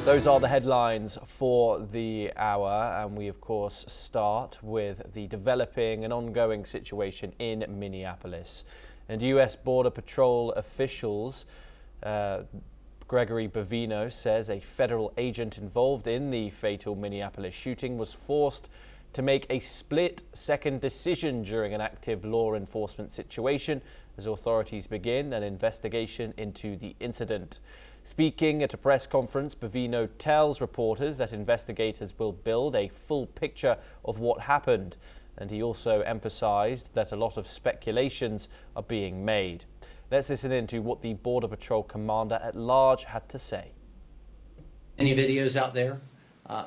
Those are the headlines for the hour, and we of course start with the developing and ongoing situation in Minneapolis. And US Border Patrol officials, Gregory Bovino, says a federal agent involved in the fatal Minneapolis shooting was forced to make a split-second decision during an active law enforcement situation as authorities begin an investigation into the incident. Speaking at a press conference, Bovino tells reporters that investigators will build a full picture of what happened, and he also emphasized that a lot of speculations are being made. Let's listen in to what the Border Patrol commander at large had to say. Many videos out there,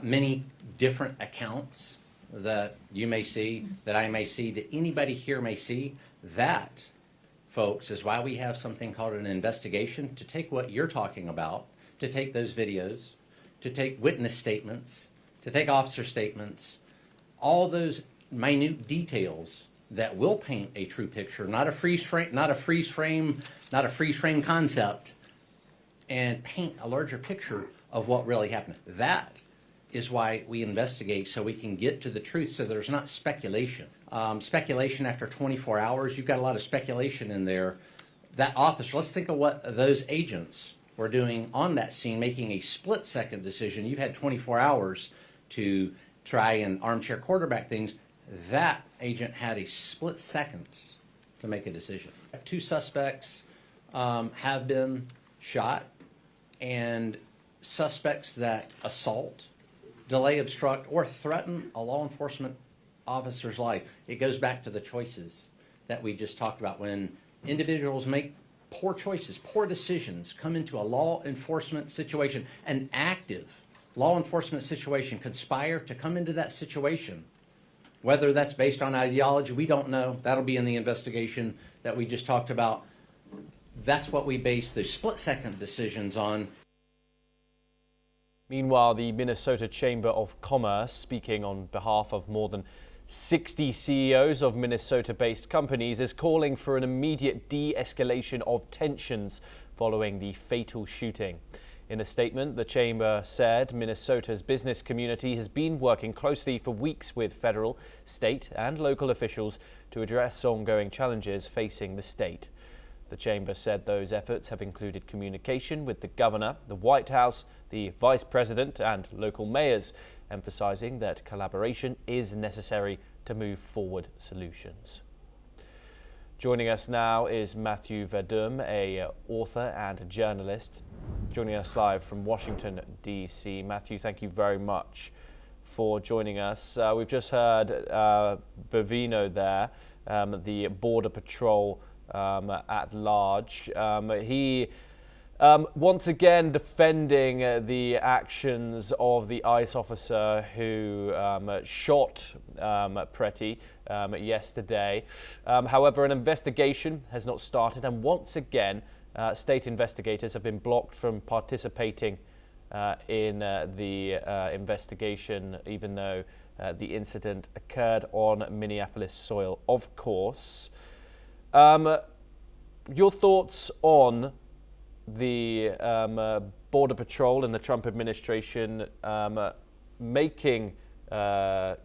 many different accounts that you may see, that I may see, that anybody here may see. That, folks, is why we have something called an investigation, to take what you're talking about, to take those videos, to take witness statements, to take officer statements, all those minute details that will paint a true picture, not a freeze frame concept, and paint a larger picture of what really happened. That is why we investigate, so we can get to the truth, so there's not speculation. Speculation after 24 hours, you've got a lot of speculation in there. That officer, let's think of what those agents were doing on that scene, making a split-second decision. You've had 24 hours to try and armchair quarterback things. That agent had a split second to make a decision. 2 suspects have been shot, and suspects that assault, delay, obstruct, or threaten a law enforcement officer's life. It goes back to the choices that we just talked about. When individuals make poor choices, poor decisions, come into a law enforcement situation, an active law enforcement situation, conspire to come into that situation. Whether that's based on ideology, we don't know. That'll be in the investigation that we just talked about. That's what we base the split-second decisions on. Meanwhile, the Minnesota Chamber of Commerce, speaking on behalf of more than 60 CEOs of Minnesota-based companies, is calling for an immediate de-escalation of tensions following the fatal shooting. In a statement, the chamber said Minnesota's business community has been working closely for weeks with federal, state and local officials to address ongoing challenges facing the state. The chamber said those efforts have included communication with the governor, the White House, the vice president and local mayors, emphasizing that collaboration is necessary to move forward solutions. Joining us now is Matthew Verdum, an author and journalist, joining us live from Washington, D.C. Matthew, thank you very much for joining us. We've just heard Bovino there, the Border Patrol at large. He once again defending the actions of the ICE officer who shot Pretti yesterday. However, an investigation has not started, and once again state investigators have been blocked from participating in the investigation, even though the incident occurred on Minneapolis soil, of course. Your thoughts on the Border Patrol and the Trump administration making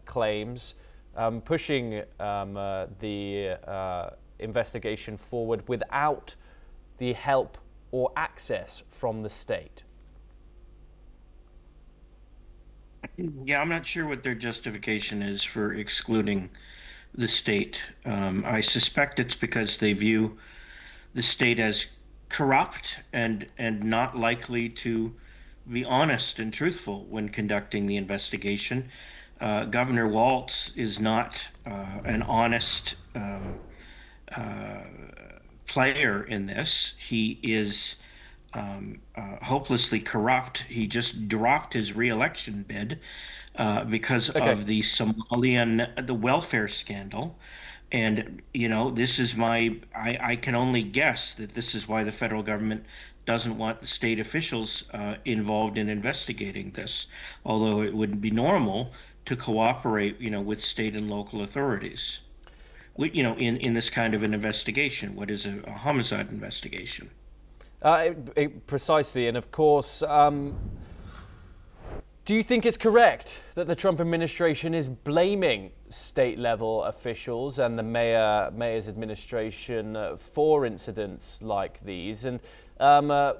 claims, pushing the investigation forward without the help or access from the state? Yeah, I'm not sure what their justification is for excluding the state. I suspect it's because they view the state as corrupt and not likely to be honest and truthful when conducting the investigation. Governor Walz is not an honest player in this. He is hopelessly corrupt. He just dropped his re-election bid because of the the welfare scandal. And, you know, this is I can only guess that this is why the federal government doesn't want the state officials involved in investigating this, although it would be normal to cooperate, you know, with state and local authorities, you know, in this kind of an investigation. What is a homicide investigation? Precisely, and of course, Do you think it's correct that the Trump administration is blaming state-level officials and the mayor's administration for incidents like these? And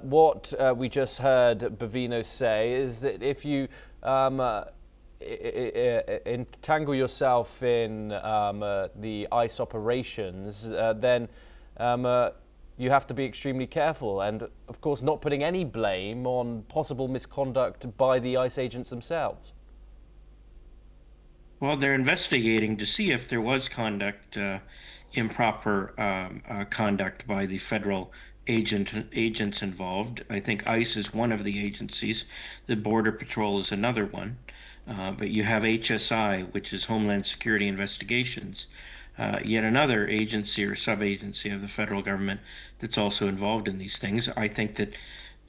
what we just heard Bovino say is that if you entangle yourself in the ICE operations, then you have to be extremely careful, and of course not putting any blame on possible misconduct by the ICE agents themselves. Well, they're investigating to see if there was improper conduct by the federal agents involved. I think ICE is one of the agencies. The Border Patrol is another one. But you have HSI, which is Homeland Security Investigations, yet another agency or sub-agency of the federal government that's also involved in these things. I think that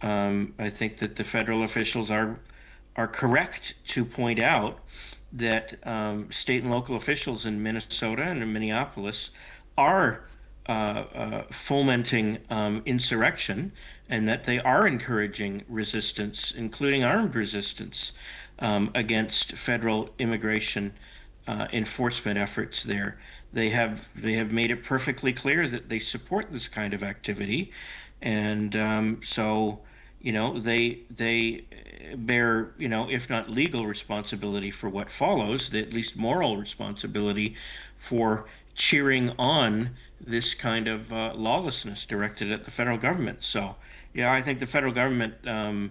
the federal officials are correct to point out that state and local officials in Minnesota and in Minneapolis are fomenting insurrection, and that they are encouraging resistance, including armed resistance, against federal immigration enforcement efforts there. They have made it perfectly clear that they support this kind of activity, and so they bear, if not legal responsibility for what follows, at least moral responsibility for cheering on this kind of lawlessness directed at the federal government. So yeah, I think the federal government, I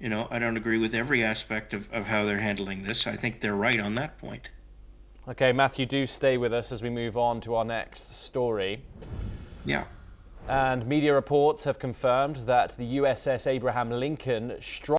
don't agree with every aspect of how they're handling this. I think they're right on that point. Okay, Matthew, do stay with us as we move on to our next story. Yeah. And media reports have confirmed that the USS Abraham Lincoln struck